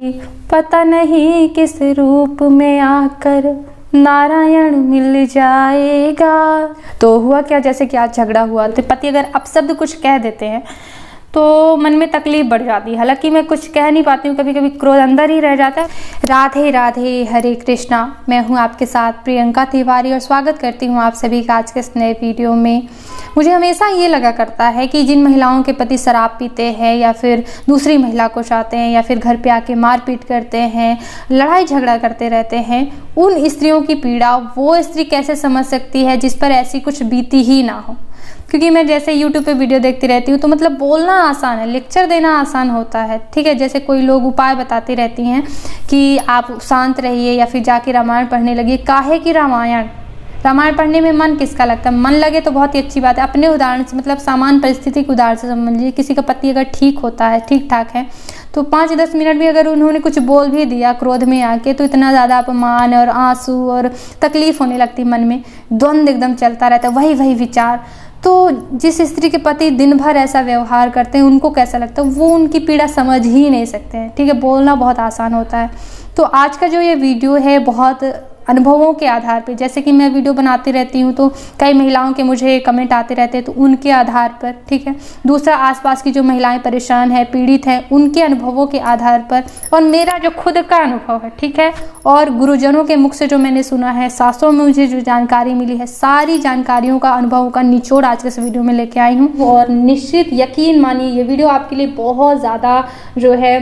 पता नहीं किस रूप में आकर नारायण मिल जाएगा। तो हुआ क्या, जैसे कि आज झगड़ा हुआ तो पति अगर अपशब्द कुछ कह देते हैं तो मन में तकलीफ बढ़ जाती है। हालांकि मैं कुछ कह नहीं पाती हूँ, कभी कभी क्रोध अंदर ही रह जाता है। राधे राधे, हरे कृष्णा। मैं हूँ आपके साथ प्रियंका तिवारी और स्वागत करती हूँ आप सभी का आज के इस नए वीडियो में। मुझे हमेशा ये लगा करता है कि जिन महिलाओं के पति शराब पीते हैं या फिर दूसरी महिला को चाहते हैं या फिर घर पे आके मारपीट करते हैं, लड़ाई झगड़ा करते रहते हैं, उन स्त्रियों की पीड़ा वो स्त्री कैसे समझ सकती है जिस पर ऐसी कुछ बीती ही ना हो। क्योंकि मैं जैसे YouTube पे वीडियो देखती रहती हूँ तो मतलब बोलना आसान है, लेक्चर देना आसान होता है, ठीक है। जैसे कोई लोग उपाय बताती रहती हैं कि आप शांत रहिए या फिर जाके रामायण पढ़ने लगिए। काहे की रामायण पढ़ने में मन किसका लगता है? मन लगे तो बहुत ही अच्छी बात है। अपने उदाहरण से, मतलब सामान्य परिस्थिति के उदाहरण से समझ लीजिए। किसी का पति अगर ठीक होता है, ठीक ठाक है, तो 5-10 मिनट भी अगर उन्होंने कुछ बोल भी दिया क्रोध में आके तो इतना ज़्यादा अपमान और आंसू और तकलीफ होने लगती, मन में द्वंद्व एकदम चलता रहता है, वही विचार। तो जिस स्त्री के पति दिन भर ऐसा व्यवहार करते हैं उनको कैसा लगता है? वो उनकी पीड़ा समझ ही नहीं सकते हैं, ठीक है। बोलना बहुत आसान होता है। तो आज का जो ये वीडियो है बहुत अनुभवों के आधार पे, जैसे कि मैं वीडियो बनाती रहती हूँ तो कई महिलाओं के मुझे कमेंट आते रहते हैं, तो उनके आधार पर, ठीक है। दूसरा, आसपास की जो महिलाएं परेशान हैं, पीड़ित हैं, उनके अनुभवों के आधार पर, और मेरा जो खुद का अनुभव है, ठीक है, और गुरुजनों के मुख से जो मैंने सुना है, शास्त्रों में मुझे जो जानकारी मिली है, सारी जानकारियों का, अनुभवों का निचोड़ आज के इस वीडियो में लेके आई हूँ। और निश्चित यकीन मानिए ये वीडियो आपके लिए बहुत ज़्यादा जो है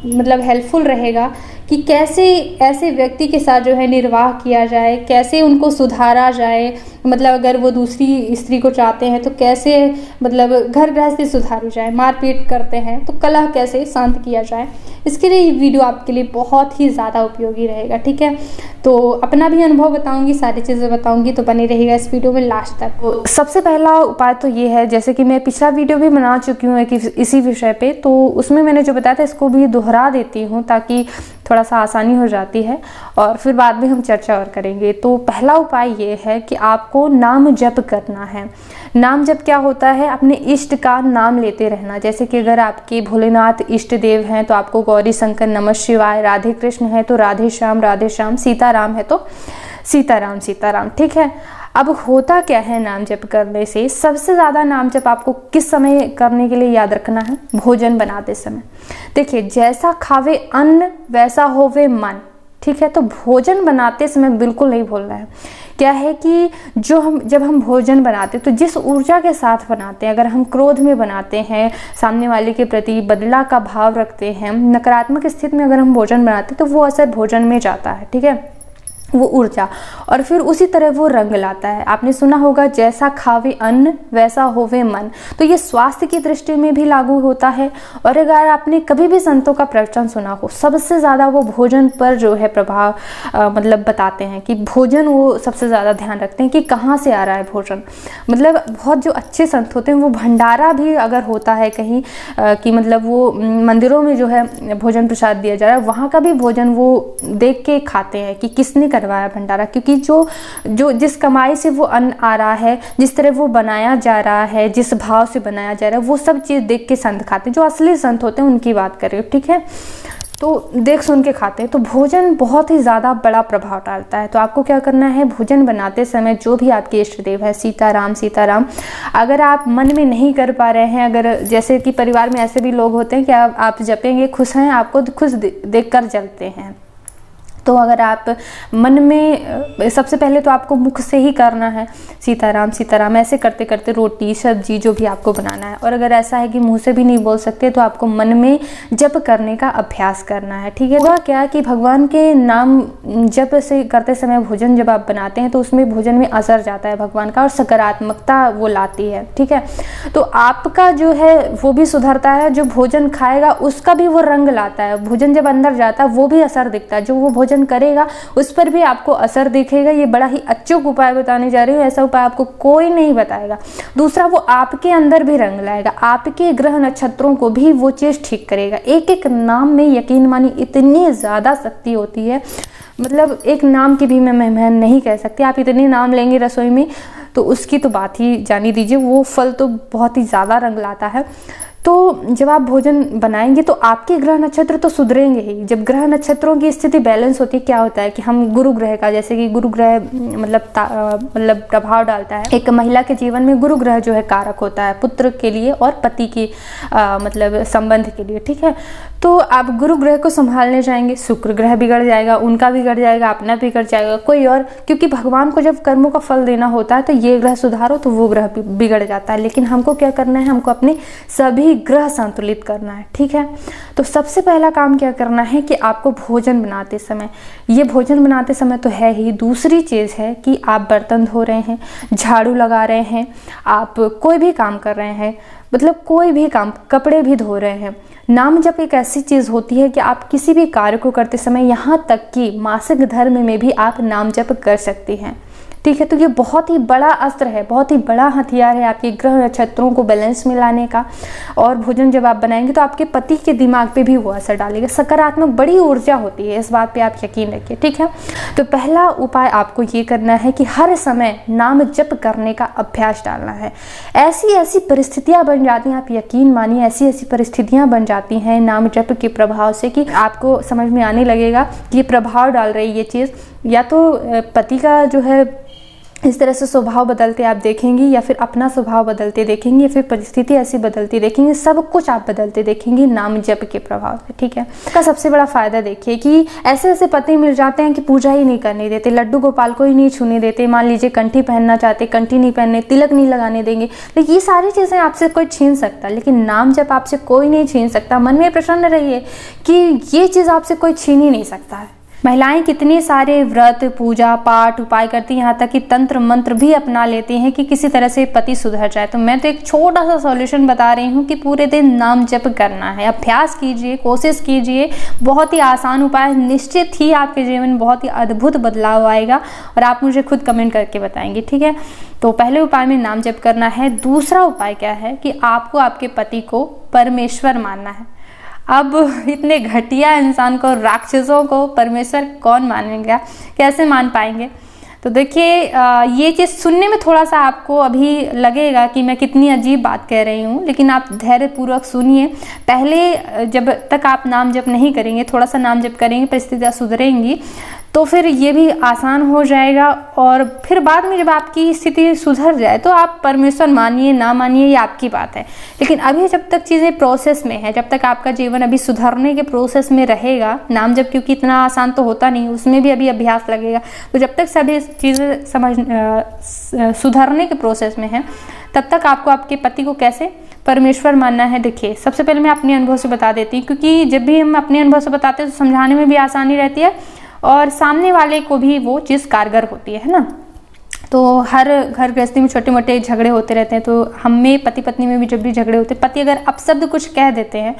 मतलब हेल्पफुल रहेगा कि कैसे ऐसे व्यक्ति के साथ जो है निर्वाह किया जाए, कैसे उनको सुधारा जाए। मतलब अगर वो दूसरी स्त्री को चाहते हैं तो कैसे मतलब घर गृहस्थी सुधारी जाए, मारपीट करते हैं तो कलह कैसे शांत किया जाए। इसके लिए ये वीडियो आपके लिए बहुत ही ज़्यादा उपयोगी रहेगा, ठीक है। तो अपना भी अनुभव बताऊंगी, सारी चीज़ें बताऊंगी, तो बने रहेगा इस वीडियो में लास्ट तक। तो सबसे पहला उपाय तो ये है, जैसे कि मैं पिछला वीडियो भी बना चुकी हूँ इसी विषय पे, तो उसमें मैंने जो बताया था इसको भी दोहरा देती हूँ ताकि थोड़ा सा आसानी हो जाती है और फिर बाद में हम चर्चा और करेंगे। तो पहला उपाय ये है कि आपको नाम जप करना है। नाम जप क्या होता है? अपने इष्ट का नाम लेते रहना। जैसे कि अगर आपके भोलेनाथ इष्ट देव हैं तो आपको गौरी शंकर नमः शिवाय, राधे कृष्ण है तो राधे श्याम, सीताराम है तो सीताराम, ठीक है। अब होता क्या है नाम जप करने से? सबसे ज़्यादा नाम जप आपको किस समय करने के लिए याद रखना है? भोजन बनाते समय। देखिए, जैसा खावे अन्न वैसा होवे मन, ठीक है। तो भोजन बनाते समय बिल्कुल नहीं भूलना है। क्या है कि जब हम भोजन बनाते हैं तो जिस ऊर्जा के साथ बनाते हैं, अगर हम क्रोध में बनाते हैं, सामने वाले के प्रति बदला का भाव रखते हैं, नकारात्मक स्थिति में अगर हम भोजन बनाते हैं तो वो असर भोजन में जाता है, ठीक है, वो ऊर्जा, और फिर उसी तरह वो रंग लाता है। आपने सुना होगा जैसा खावे अन्न वैसा होवे मन, तो ये स्वास्थ्य की दृष्टि में भी लागू होता है। और अगर आपने कभी भी संतों का प्रवचन सुना हो, सबसे ज़्यादा वो भोजन पर जो है प्रभाव मतलब बताते हैं कि भोजन वो सबसे ज़्यादा ध्यान रखते हैं कि कहाँ से आ रहा है भोजन। मतलब बहुत जो अच्छे संत होते हैं वो भंडारा भी अगर होता है कहीं कि मतलब वो मंदिरों में जो है भोजन प्रसाद दिया जा रहा है, वहाँ का भी भोजन वो देख के खाते हैं कि किसने करवाया भंडारा, क्योंकि जो जिस कमाई से वो अन्न आ रहा है, जिस तरह वो बनाया जा रहा है, जिस भाव से बनाया जा रहा है, वो सब चीज़ देख के संत खाते हैं। जो असली संत होते हैं उनकी बात कर रही हूँ, ठीक है। तो देख सुन के खाते हैं। तो भोजन बहुत ही ज़्यादा बड़ा प्रभाव डालता है। तो आपको क्या करना है? भोजन बनाते समय जो भी आपके इष्ट देव है, सीताराम, अगर आप मन में नहीं कर पा रहे हैं, अगर जैसे कि परिवार में ऐसे भी लोग होते हैं कि आप जपेंगे, खुश हैं, आपको खुश देख कर जलते हैं, तो अगर आप मन में, सबसे पहले तो आपको मुख से ही करना है सीताराम, ऐसे करते करते रोटी सब्जी जो भी आपको बनाना है। और अगर ऐसा है कि मुंह से भी नहीं बोल सकते तो आपको मन में जप करने का अभ्यास करना है, ठीक है। हुआ क्या कि भगवान के नाम जप से करते समय भोजन जब आप बनाते हैं तो उसमें भोजन में असर जाता है भगवान का और सकारात्मकता वो लाती है, ठीक है। तो आपका जो है वो भी सुधरता है, जो भोजन खाएगा उसका भी वो रंग लाता है। भोजन जब अंदर जाता है वो भी असर दिखता है, जो वो भोजन करेगा उस पर भी आपको असर दिखेगा। ये बड़ा ही अचूक उपाय बताने जा रही हूँ, ऐसा उपाय आपको कोई नहीं बताएगा। दूसरा, वो आपके अंदर भी रंग लाएगा, आपके ग्रह नक्षत्रों को भी वो चीज ठीक करेगा। एक एक नाम में यकीन मानी इतनी ज्यादा शक्ति होती है, मतलब एक नाम की भी मैं नहीं कह सकती। आप इतने नाम लेंगे रसोई में तो उसकी तो बात ही जानी दीजिए, वो फल तो बहुत ही ज़्यादा रंग लाता है। तो जब आप भोजन बनाएंगे तो आपके ग्रह नक्षत्र तो सुधरेंगे ही। जब ग्रह नक्षत्रों की स्थिति बैलेंस होती है, क्या होता है कि हम गुरु ग्रह का, जैसे कि गुरु ग्रह मतलब प्रभाव डालता है एक महिला के जीवन में। गुरु ग्रह जो है कारक होता है पुत्र के लिए और पति के मतलब संबंध के लिए, ठीक है। तो आप गुरु ग्रह को संभालने जाएंगे, शुक्र ग्रह बिगड़ जाएगा, उनका बिगड़ जाएगा, अपना बिगड़ जाएगा, कोई और, क्योंकि भगवान को जब कर्मों का फल देना होता है तो ये ग्रह सुधारो तो वो ग्रह बिगड़ जाता है। लेकिन हमको क्या करना है, हमको अपने सभी ग्रह संतुलित करना है, ठीक है। तो सबसे पहला काम क्या करना है कि आपको भोजन बनाते समय, ये भोजन बनाते समय तो है ही, दूसरी चीज़ है कि आप बर्तन धो रहे हैं, झाड़ू लगा रहे हैं, आप कोई भी काम कर रहे हैं, मतलब कोई भी काम, कपड़े भी धो रहे हैं, नाम जप एक ऐसी चीज़ होती है कि आप किसी भी कार्य को करते समय, यहाँ तक कि मासिक धर्म में भी आप नाम जप कर सकती हैं, ठीक है। तो ये बहुत ही बड़ा अस्त्र है, बहुत ही बड़ा हथियार है आपके ग्रह नक्षत्रों को बैलेंस में लाने का। और भोजन जब आप बनाएंगे तो आपके पति के दिमाग पे भी वो असर डालेगा, सकारात्मक बड़ी ऊर्जा होती है, इस बात पे आप यकीन रखिए, ठीक है। तो पहला उपाय आपको ये करना है कि हर समय नाम जप करने का अभ्यास डालना है। ऐसी ऐसी परिस्थितियाँ बन जाती हैं, आप यकीन मानिए, ऐसी ऐसी परिस्थितियाँ बन जाती हैं नाम जप के प्रभाव से कि आपको समझ में आने लगेगा कि ये प्रभाव डाल रही ये चीज़, या तो पति का जो है इस तरह से स्वभाव बदलते आप देखेंगी, या फिर अपना स्वभाव बदलते देखेंगी, या फिर परिस्थिति ऐसी बदलती देखेंगी, सब कुछ आप बदलते देखेंगी नाम जप के प्रभाव से, ठीक है। इसका सबसे बड़ा फायदा देखिए कि ऐसे ऐसे पति मिल जाते हैं कि पूजा ही नहीं करने देते, लड्डू गोपाल को ही नहीं छूने देते, मान लीजिए कंठी पहनना चाहते, कंठी नहीं पहनने, तिलक नहीं लगाने देंगे, तो ये सारी चीज़ें आपसे कोई छीन सकता, लेकिन नाम जप आपसे कोई नहीं छीन सकता। मन में प्रसन्न रहिए कि ये चीज़ आपसे कोई छीन ही नहीं सकता है। महिलाएं कितने सारे व्रत, पूजा पाठ, उपाय करती हैं, यहाँ तक कि तंत्र मंत्र भी अपना लेती हैं कि किसी तरह से पति सुधर जाए। तो मैं तो एक छोटा सा सॉल्यूशन बता रही हूँ कि पूरे दिन नाम जप करना है, अभ्यास कीजिए, कोशिश कीजिए, बहुत ही आसान उपाय, निश्चित ही आपके जीवन में बहुत ही अद्भुत बदलाव आएगा और आप मुझे खुद कमेंट करके बताएंगे, ठीक है। तो पहले उपाय में नाम जप करना है। दूसरा उपाय क्या है कि आपको आपके पति को परमेश्वर मानना है। अब इतने घटिया इंसान को, राक्षसों को परमेश्वर कौन मानेगा, कैसे मान पाएंगे। तो देखिए ये चीज़ सुनने में थोड़ा सा आपको अभी लगेगा कि मैं कितनी अजीब बात कह रही हूँ, लेकिन आप धैर्यपूर्वक सुनिए। पहले जब तक आप नाम जप नहीं करेंगे, थोड़ा सा नाम जप करेंगे, परिस्थितियाँ सुधरेंगी तो फिर ये भी आसान हो जाएगा, और फिर बाद में जब आपकी स्थिति सुधर जाए तो आप परमेश्वर मानिए ना मानिए ये आपकी बात है। लेकिन अभी जब तक चीज़ें प्रोसेस में है, जब तक आपका जीवन अभी सुधरने के प्रोसेस में रहेगा, नाम जप क्योंकि इतना आसान तो होता नहीं, उसमें भी अभी अभ्यास लगेगा, तो जब तक सभी चीज़ें सुधरने के प्रोसेस में है, तब तक आपको आपके पति को कैसे परमेश्वर मानना है। देखिए सबसे पहले मैं अपने अनुभव से बता देती हूँ, क्योंकि जब भी हम अपने अनुभव से बताते हैं तो समझाने में भी आसानी रहती है और सामने वाले को भी वो चीज़ कारगर होती है ना। तो हर घर गृहस्थी में छोटे मोटे झगड़े होते रहते हैं, तो हम में पति पत्नी में भी जब भी झगड़े होते हैं, पति अगर अपशब्द कुछ कह देते हैं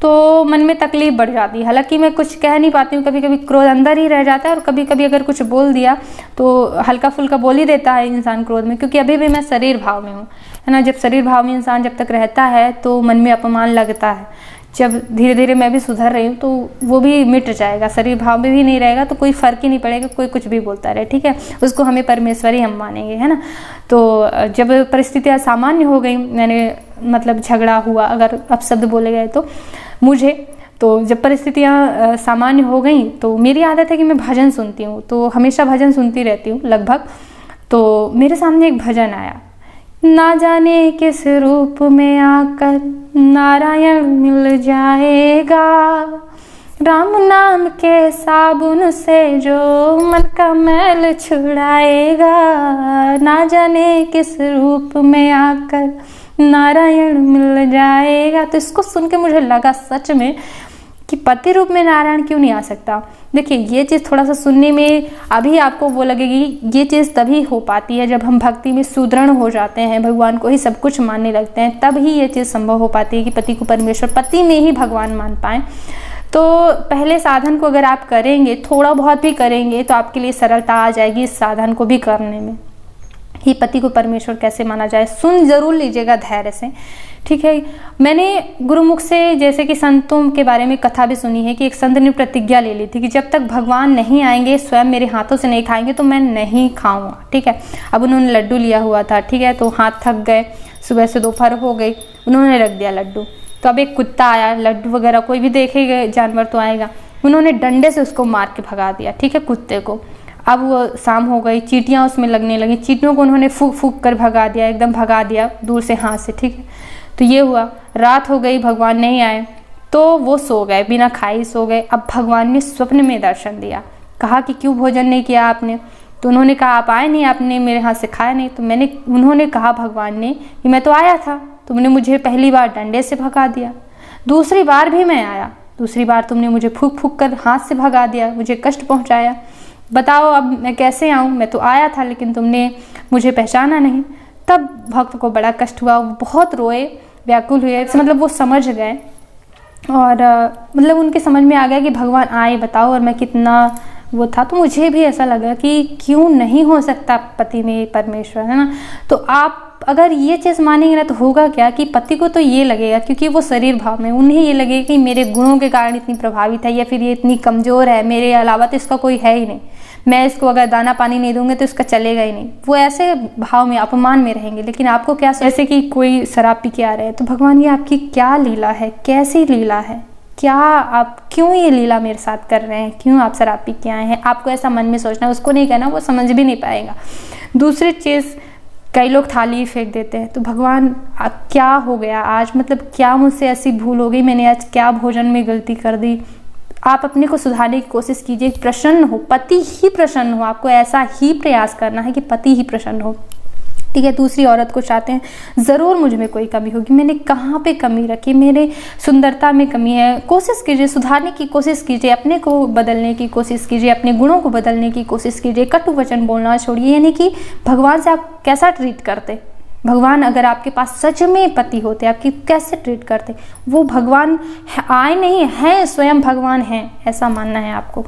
तो मन में तकलीफ बढ़ जाती है। हालांकि मैं कुछ कह नहीं पाती हूँ, कभी कभी क्रोध अंदर ही रह जाता है, और कभी कभी अगर कुछ बोल दिया तो हल्का फुल्का बोल ही देता है इंसान क्रोध में, क्योंकि अभी भी मैं शरीर भाव में हूँ, है ना। जब शरीर भाव में इंसान जब तक रहता है तो मन में अपमान लगता है। जब धीरे धीरे मैं भी सुधर रही हूँ तो वो भी मिट जाएगा, शरीर भाव में भी नहीं रहेगा, तो कोई फर्क ही नहीं पड़ेगा, कोई कुछ भी बोलता रहे, ठीक है। उसको हमें परमेश्वर ही हम मानेंगे, है ना। तो जब परिस्थितियाँ सामान्य हो गई, मैंने मतलब झगड़ा हुआ, अगर अपशब्द बोले गए तो मुझे, तो जब परिस्थितियाँ सामान्य हो गई तो मेरी आदत है कि मैं भजन सुनती हूँ, तो हमेशा भजन सुनती रहती हूँ लगभग। तो मेरे सामने एक भजन आया, ना जाने किस रूप में आकर नारायण मिल जाएगा, राम नाम के साबुन से जो मन का मैल छुड़ाएगा, ना जाने किस रूप में आकर नारायण मिल जाएगा। तो इसको सुन के मुझे लगा सच में कि पति रूप में नारायण क्यों नहीं आ सकता। देखिए ये चीज़ थोड़ा सा सुनने में अभी आपको वो लगेगी, ये चीज़ तभी हो पाती है जब हम भक्ति में सुदृढ़ हो जाते हैं, भगवान को ही सब कुछ मानने लगते हैं, तब ही ये चीज़ संभव हो पाती है कि पति को परमेश्वर, पति में ही भगवान मान पाएँ। तो पहले साधन को अगर आप करेंगे, थोड़ा बहुत भी करेंगे, तो आपके लिए सरलता आ जाएगी इस साधन को भी करने में, ही पति को परमेश्वर कैसे माना जाए। सुन जरूर लीजिएगा धैर्य से, ठीक है। मैंने गुरुमुख से, जैसे कि संतों के बारे में कथा भी सुनी है कि एक संत ने प्रतिज्ञा ले ली थी कि जब तक भगवान नहीं आएंगे, स्वयं मेरे हाथों से नहीं खाएंगे, तो मैं नहीं खाऊंगा, ठीक है। अब उन्होंने लड्डू लिया हुआ था, ठीक है, तो हाथ थक गए, सुबह से दोपहर हो गई, उन्होंने रख दिया लड्डू। तो अब एक कुत्ता आया, लड्डू वगैरह कोई भी देखेगा जानवर तो आएगा, उन्होंने डंडे से उसको मार के भगा दिया, ठीक है, कुत्ते को। अब वो शाम हो गई, चींटियाँ उसमें लगने लगी, चींटियों को उन्होंने फूंक फूंक कर भगा दिया, एकदम भगा दिया दूर से हाथ से, ठीक है। तो ये हुआ, रात हो गई, भगवान नहीं आए तो वो सो गए, बिना खाए सो गए। अब भगवान ने स्वप्न में दर्शन दिया, कहा कि क्यों भोजन नहीं किया आपने? तो उन्होंने कहा आप आए नहीं, आपने मेरे हाथ से खाया नहीं। तो उन्होंने कहा भगवान ने कि मैं तो आया था, तुमने मुझे पहली बार डंडे से भगा दिया, दूसरी बार भी मैं आया, दूसरी बार तुमने मुझे फूंक फूंक कर हाथ से भगा दिया, मुझे कष्ट पहुंचाया, बताओ अब मैं कैसे आऊँ? मैं तो आया था लेकिन तुमने मुझे पहचाना नहीं। तब भक्त को बड़ा कष्ट हुआ, वो बहुत रोए, व्याकुल हुए, मतलब वो समझ गए और मतलब उनके समझ में आ गया कि भगवान आए, बताओ, और मैं कितना वो था। तो मुझे भी ऐसा लगा कि क्यों नहीं हो सकता पति में परमेश्वर, है ना। तो आप अगर ये चीज़ मानेंगे ना तो होगा क्या कि पति को तो ये लगेगा, क्योंकि वो शरीर भाव में, उन्हें ये लगेगा कि मेरे गुणों के कारण इतनी प्रभावित है, या फिर ये इतनी कमज़ोर है, मेरे अलावा तो इसका कोई है ही नहीं, मैं इसको अगर दाना पानी नहीं दूंगे तो इसका चलेगा ही नहीं। वो ऐसे भाव में, अपमान में रहेंगे। लेकिन आपको क्या, जैसे कि कोई शराब पी के आ रहे हैं, तो भगवान ये आपकी क्या लीला है, कैसी लीला है, क्या आप क्यों ये लीला मेरे साथ कर रहे हैं, क्यों आप शराब पी के आए हैं? आपको ऐसा मन में सोचना, उसको नहीं कहना, वो समझ भी नहीं पाएगा। दूसरी चीज़, कई लोग थाली फेंक देते हैं, तो भगवान क्या हो गया आज, मतलब क्या मुझसे ऐसी भूल हो गई, मैंने आज क्या भोजन में गलती कर दी? आप अपने को सुधारने की कोशिश कीजिए, प्रसन्न हो, पति ही प्रसन्न हो, आपको ऐसा ही प्रयास करना है कि पति ही प्रसन्न हो, ठीक है। दूसरी औरत को चाहते हैं ज़रूर मुझ में कोई कमी होगी, मैंने कहाँ पे कमी रखी, मेरे सुंदरता में कमी है, कोशिश कीजिए, सुधारने की कोशिश कीजिए, अपने को बदलने की कोशिश कीजिए, अपने गुणों को बदलने की कोशिश कीजिए, कटु वचन बोलना छोड़िए। यानी कि भगवान से आप कैसा ट्रीट करते, भगवान अगर आपके पास सच में पति होते, आपकी कैसे ट्रीट करते? वो भगवान आए नहीं हैं, स्वयं भगवान हैं, ऐसा मानना है आपको।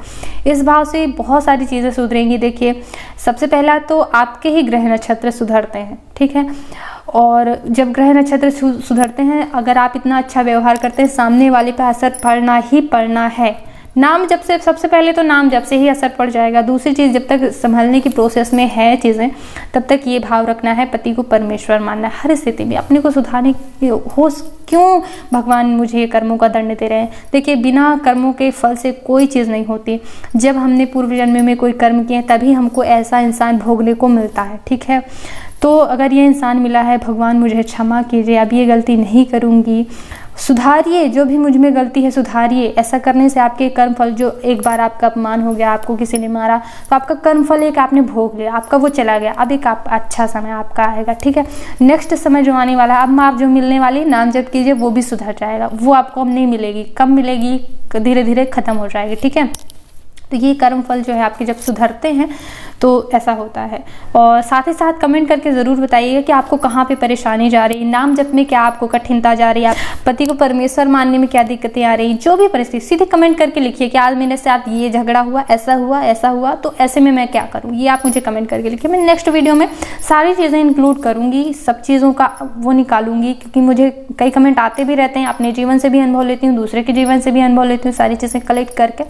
इस भाव से बहुत सारी चीज़ें सुधरेंगी। देखिए, सबसे पहला तो आपके ही ग्रह नक्षत्र सुधरते हैं, ठीक है। और जब ग्रह नक्षत्र सुधरते हैं, अगर आप इतना अच्छा व्यवहार करते हैं, सामने वाले पे असर पड़ना ही पड़ना है। नाम जब से, सबसे पहले तो नाम जब से ही असर पड़ जाएगा। दूसरी चीज़, जब तक संभलने की प्रोसेस में है चीज़ें, तब तक ये भाव रखना है, पति को परमेश्वर मानना है हर स्थिति में। अपने को सुधारने की हो, क्यों भगवान मुझे ये कर्मों का दंड दे रहे हैं? देखिए, बिना कर्मों के फल से कोई चीज़ नहीं होती। जब हमने पूर्व जन्म में कोई कर्म किए तभी हमको ऐसा इंसान भोगने को मिलता है, ठीक है। तो अगर ये इंसान मिला है, भगवान मुझे क्षमा कीजिए, अब ये गलती नहीं करूँगी, सुधारिए, जो भी मुझ में गलती है सुधारिए। ऐसा करने से आपके कर्म फल, जो एक बार आपका अपमान हो गया, आपको किसी ने मारा, तो आपका कर्म फल एक आपने भोग लिया, आपका वो चला गया, अब एक आप अच्छा समय आपका आएगा, ठीक है। नेक्स्ट समय जो आने वाला है, अब आप जो मिलने वाली नाम जप कीजिए, वो भी सुधर जाएगा। वो आपको अब नहीं मिलेगी, कम मिलेगी, धीरे धीरे खत्म हो जाएगी, ठीक है। तो ये कर्म फल जो है आपके जब सुधरते हैं तो ऐसा होता है। और साथ ही साथ कमेंट करके ज़रूर बताइएगा कि आपको कहाँ पे परेशानी जा रही है, नाम जप में क्या आपको कठिनता जा रही है, पति को परमेश्वर मानने में क्या दिक्कतें आ रही, जो भी परिस्थिति, सीधे कमेंट करके लिखिए कि आज मेरे साथ ये झगड़ा हुआ, ऐसा हुआ, ऐसा हुआ, तो ऐसे में मैं क्या करूँ, ये आप मुझे कमेंट करके लिखिए। मैं नेक्स्ट वीडियो में सारी चीज़ें इंक्लूड करूँगी, सब चीज़ों का वो निकालूंगी, क्योंकि मुझे कई कमेंट आते भी रहते हैं, अपने जीवन से भी अनुभव लेती हूँ, दूसरे के जीवन से भी अनुभव लेती हूँ, सारी चीज़ें कलेक्ट करके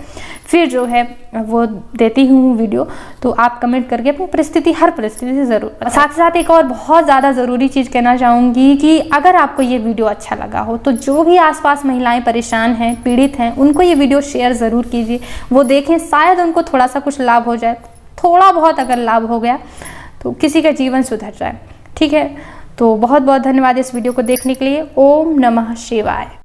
फिर जो है वो देती हूँ वीडियो। तो आप कमेंट करके अपनी परिस्थिति, हर परिस्थिति से ज़रूर। साथ ही साथ एक और बहुत ज़्यादा ज़रूरी चीज़ कहना चाहूँगी कि अगर आपको ये वीडियो अच्छा लगा हो तो जो भी आसपास महिलाएं परेशान हैं, पीड़ित हैं, उनको ये वीडियो शेयर ज़रूर कीजिए, वो देखें, शायद उनको थोड़ा सा कुछ लाभ हो जाए, थोड़ा बहुत अगर लाभ हो गया तो किसी का जीवन सुधर जाए, ठीक है। तो बहुत बहुत धन्यवाद इस वीडियो को देखने के लिए। ओम नमः शिवाय।